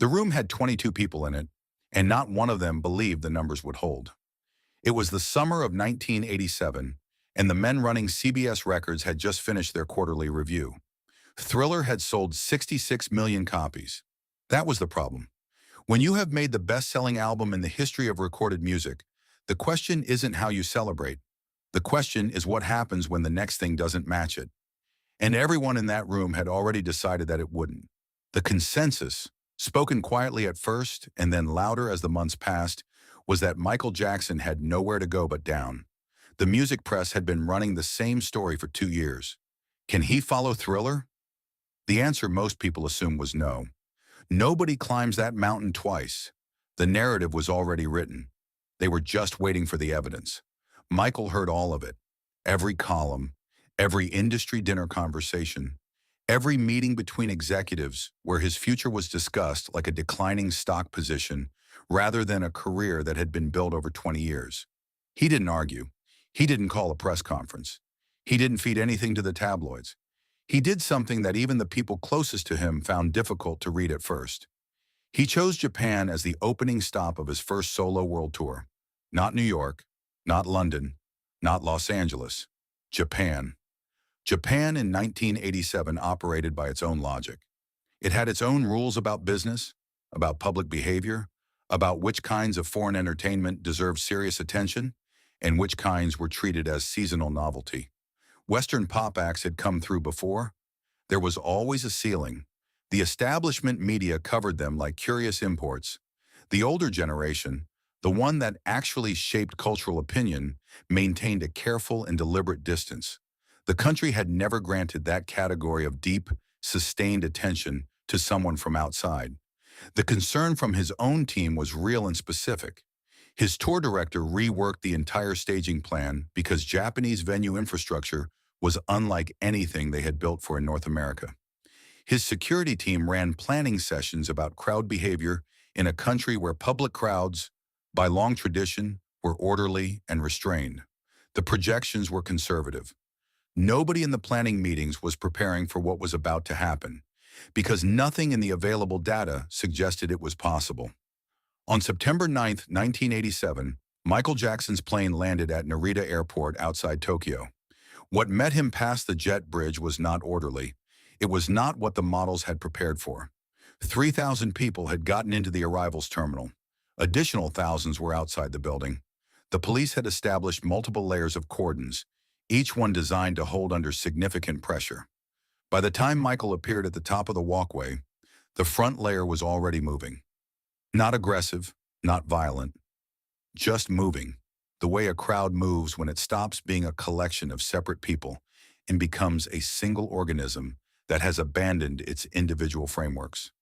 The room had 22 people in it, and not one of them believed the numbers would hold. It was the summer of 1987, and the men running CBS Records had just finished their quarterly review. Thriller had sold 66 million copies. That was the problem. When you have made the best-selling album in the history of recorded music, the question isn't how you celebrate. The question is what happens when the next thing doesn't match it. And everyone in that room had already decided that it wouldn't. The consensus, spoken quietly at first and then louder as the months passed, was that Michael Jackson had nowhere to go but down. The music press had been running the same story for 2 years. Can he follow Thriller? The answer most people assume was no. Nobody climbs that mountain twice. The narrative was already written. They were just waiting for the evidence. Michael heard all of it. Every column, every industry dinner conversation, every meeting between executives where his future was discussed like a declining stock position rather than a career that had been built over 20 years. He didn't argue. He didn't call a press conference. He didn't feed anything to the tabloids. He did something that even the people closest to him found difficult to read at first. He chose Japan as the opening stop of his first solo world tour. Not New York, not London, not Los Angeles. Japan. Japan in 1987 operated by its own logic. It had its own rules about business, about public behavior, about which kinds of foreign entertainment deserved serious attention, and which kinds were treated as seasonal novelty. Western pop acts had come through before. There was always a ceiling. The establishment media covered them like curious imports. The older generation, the one that actually shaped cultural opinion, maintained a careful and deliberate distance. The country had never granted that category of deep, sustained attention to someone from outside. The concern from his own team was real and specific. His tour director reworked the entire staging plan because Japanese venue infrastructure was unlike anything they had built for in North America. His security team ran planning sessions about crowd behavior in a country where public crowds, by long tradition, were orderly and restrained. The projections were conservative. Nobody in the planning meetings was preparing for what was about to happen, because nothing in the available data suggested it was possible. On September 9, 1987, Michael Jackson's plane landed at Narita Airport outside Tokyo. What met him past the jet bridge was not orderly. It was not what the models had prepared for. 3,000 people had gotten into the arrivals terminal. Additional thousands were outside the building. The police had established multiple layers of cordons, each one designed to hold under significant pressure. By the time Michael appeared at the top of the walkway, the front layer was already moving. Not aggressive, not violent, just moving, the way a crowd moves when it stops being a collection of separate people and becomes a single organism that has abandoned its individual frameworks.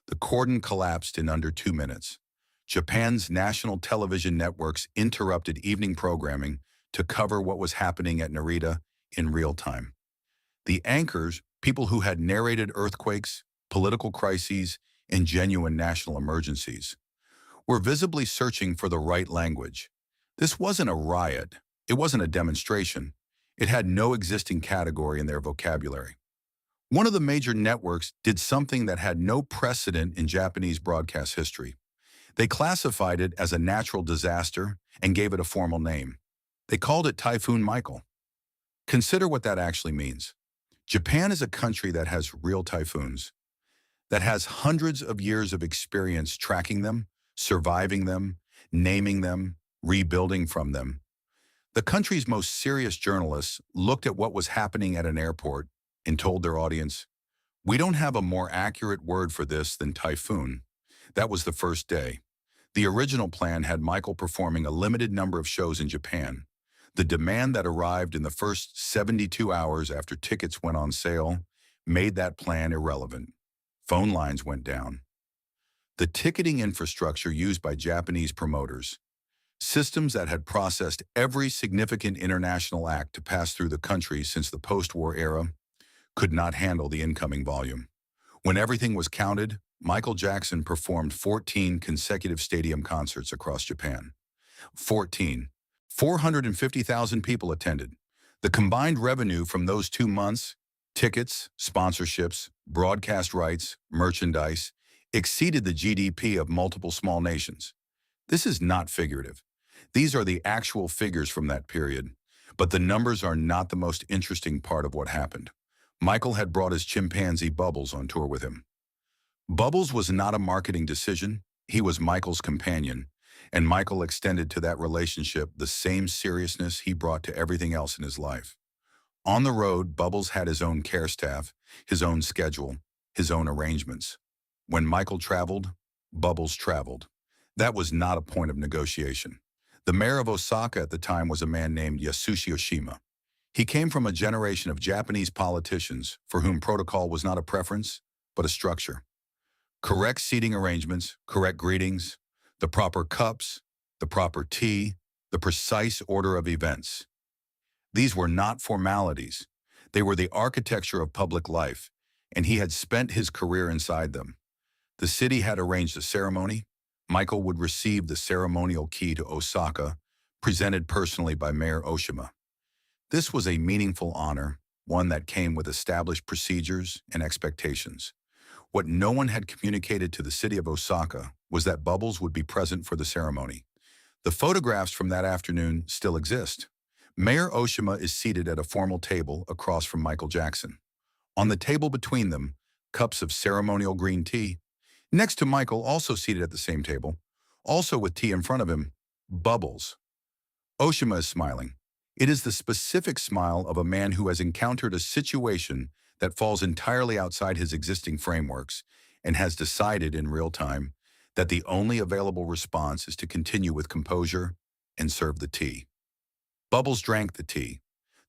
The cordon collapsed in under 2 minutes. Japan's national television networks interrupted evening programming to cover what was happening at Narita in real time. The anchors, people who had narrated earthquakes, political crises, and genuine national emergencies, were visibly searching for the right language. This wasn't a riot. It wasn't a demonstration. It had no existing category in their vocabulary. One of the major networks did something that had no precedent in Japanese broadcast history. They classified it as a natural disaster and gave it a formal name. They called it Typhoon Michael. Consider what that actually means. Japan is a country that has real typhoons, that has hundreds of years of experience tracking them, surviving them, naming them, rebuilding from them. The country's most serious journalists looked at what was happening at an airport and told their audience, "We don't have a more accurate word for this than typhoon." That was the first day. The original plan had Michael performing a limited number of shows in Japan. The demand that arrived in the first 72 hours after tickets went on sale made that plan irrelevant. Phone lines went down. The ticketing infrastructure used by Japanese promoters, systems that had processed every significant international act to pass through the country since the post-war era, could not handle the incoming volume. When everything was counted, Michael Jackson performed 14 consecutive stadium concerts across Japan. 14. 450,000 people attended. The combined revenue from those 2 months, tickets, sponsorships, broadcast rights, merchandise, exceeded the GDP of multiple small nations. This is not figurative. These are the actual figures from that period. But the numbers are not the most interesting part of what happened. Michael had brought his chimpanzee Bubbles on tour with him. Bubbles was not a marketing decision. He was Michael's companion, and Michael extended to that relationship the same seriousness he brought to everything else in his life. On the road, Bubbles had his own care staff, his own schedule, his own arrangements. When Michael traveled, Bubbles traveled. That was not a point of negotiation. The mayor of Osaka at the time was a man named Yasushi Oshima. He came from a generation of Japanese politicians for whom protocol was not a preference, but a structure. Correct seating arrangements, correct greetings, the proper cups, the proper tea, the precise order of events. These were not formalities. They were the architecture of public life, and he had spent his career inside them. The city had arranged a ceremony. Michael would receive the ceremonial key to Osaka, presented personally by Mayor Oshima. This was a meaningful honor, one that came with established procedures and expectations. What no one had communicated to the city of Osaka was that Bubbles would be present for the ceremony. The photographs from that afternoon still exist. Mayor Oshima is seated at a formal table across from Michael Jackson. On the table between them, cups of ceremonial green tea. Next to Michael, also seated at the same table, also with tea in front of him, Bubbles. Oshima is smiling. It is the specific smile of a man who has encountered a situation that falls entirely outside his existing frameworks and has decided in real time that the only available response is to continue with composure and serve the tea. Bubbles drank the tea.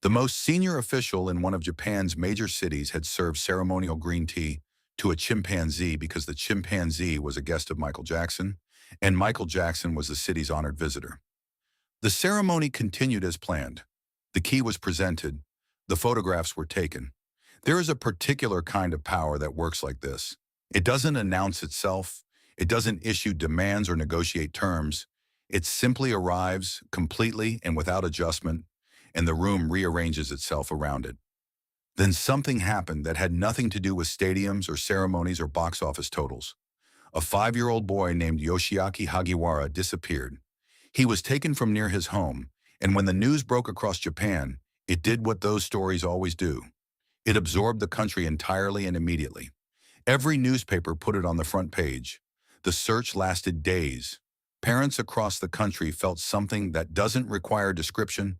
The most senior official in one of Japan's major cities had served ceremonial green tea to a chimpanzee because the chimpanzee was a guest of Michael Jackson, and Michael Jackson was the city's honored visitor. The ceremony continued as planned. The key was presented. The photographs were taken. There is a particular kind of power that works like this. It doesn't announce itself. It doesn't issue demands or negotiate terms. It simply arrives completely and without adjustment, and the room rearranges itself around it. Then something happened that had nothing to do with stadiums or ceremonies or box office totals. A 5-year-old boy named Yoshiaki Hagiwara disappeared. He was taken from near his home, and when the news broke across Japan, it did what those stories always do. It absorbed the country entirely and immediately. Every newspaper put it on the front page. The search lasted days. Parents across the country felt something that doesn't require description.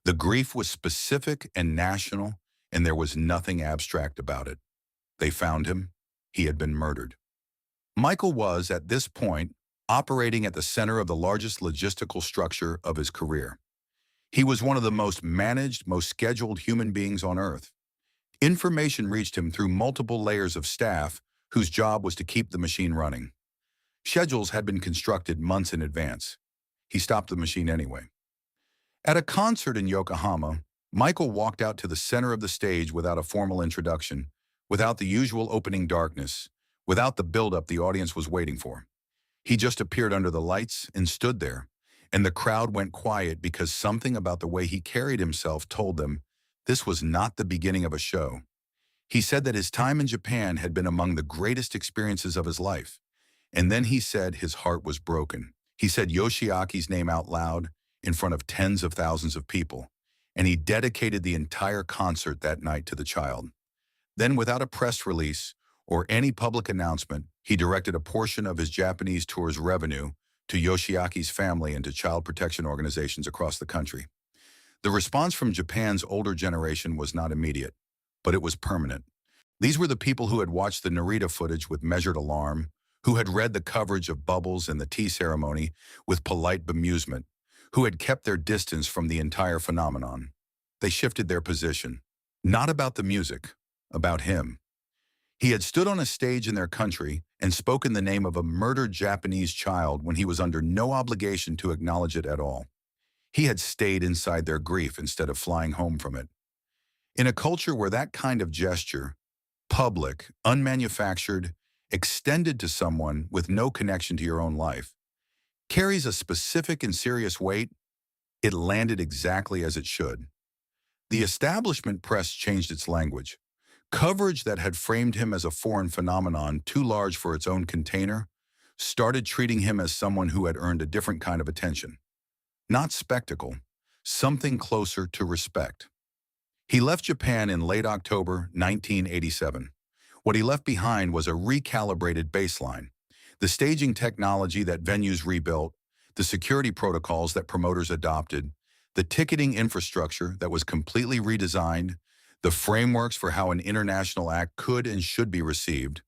The grief was specific and national, and there was nothing abstract about it. They found him. He had been murdered. Michael was, at this point, operating at the center of the largest logistical structure of his career. He was one of the most managed, most scheduled human beings on Earth. Information reached him through multiple layers of staff whose job was to keep the machine running. Schedules had been constructed months in advance. He stopped the machine anyway. At a concert in Yokohama, Michael walked out to the center of the stage without a formal introduction, without the usual opening darkness, without the build-up the audience was waiting for. He just appeared under the lights and stood there, and the crowd went quiet because something about the way he carried himself told them this was not the beginning of a show. He said that his time in Japan had been among the greatest experiences of his life, and then he said his heart was broken. He said Yoshiaki's name out loud in front of tens of thousands of people, and he dedicated the entire concert that night to the child. Then, without a press release or any public announcement, he directed a portion of his Japanese tour's revenue to Yoshiaki's family and to child protection organizations across the country. The response from Japan's older generation was not immediate, but it was permanent. These were the people who had watched the Narita footage with measured alarm, who had read the coverage of Bubbles and the tea ceremony with polite bemusement, who had kept their distance from the entire phenomenon. They shifted their position, not about the music, about him. He had stood on a stage in their country and spoken the name of a murdered Japanese child when he was under no obligation to acknowledge it at all. He had stayed inside their grief instead of flying home from it. In a culture where that kind of gesture, public, unmanufactured, extended to someone with no connection to your own life, carries a specific and serious weight, it landed exactly as it should. The establishment press changed its language. Coverage that had framed him as a foreign phenomenon too large for its own container started treating him as someone who had earned a different kind of attention. Not spectacle, something closer to respect. He left Japan in late October 1987. What he left behind was a recalibrated baseline, the staging technology that venues rebuilt, the security protocols that promoters adopted, the ticketing infrastructure that was completely redesigned, the frameworks for how an international act could and should be received.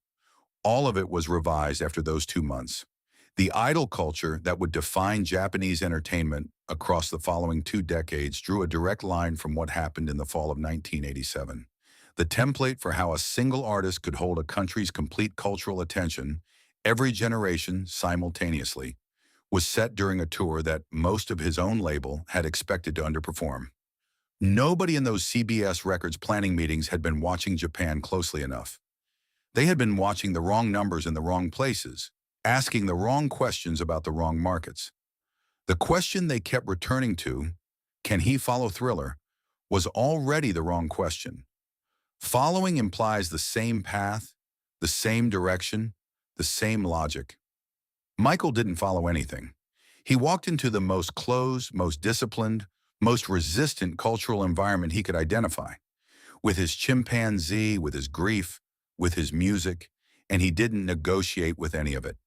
All of it was revised after those 2 months. The idol culture that would define Japanese entertainment across the following 2 decades drew a direct line from what happened in the fall of 1987. The template for how a single artist could hold a country's complete cultural attention, every generation simultaneously, was set during a tour that most of his own label had expected to underperform. Nobody in those CBS Records planning meetings had been watching Japan closely enough. They had been watching the wrong numbers in the wrong places, asking the wrong questions about the wrong markets. The question they kept returning to, can he follow Thriller, was already the wrong question. Following implies the same path, the same direction, the same logic. Michael didn't follow anything. He walked into the most closed, most disciplined, most resistant cultural environment he could identify, with his chimpanzee, with his grief, with his music, and he didn't negotiate with any of it.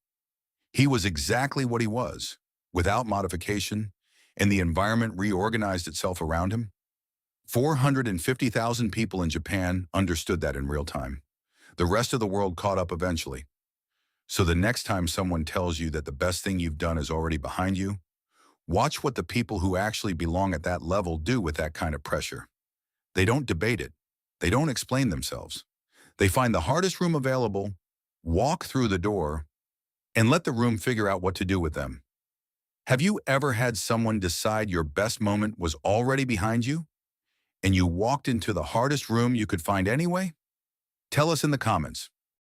He was exactly what he was, without modification, and the environment reorganized itself around him. 450,000 people in Japan understood that in real time. The rest of the world caught up eventually. So the next time someone tells you that the best thing you've done is already behind you, watch what the people who actually belong at that level do with that kind of pressure. They don't debate it. They don't explain themselves. They find the hardest room available, walk through the door, and let the room figure out what to do with them. Have you ever had someone decide your best moment was already behind you, and you walked into the hardest room you could find anyway? Tell us in the comments.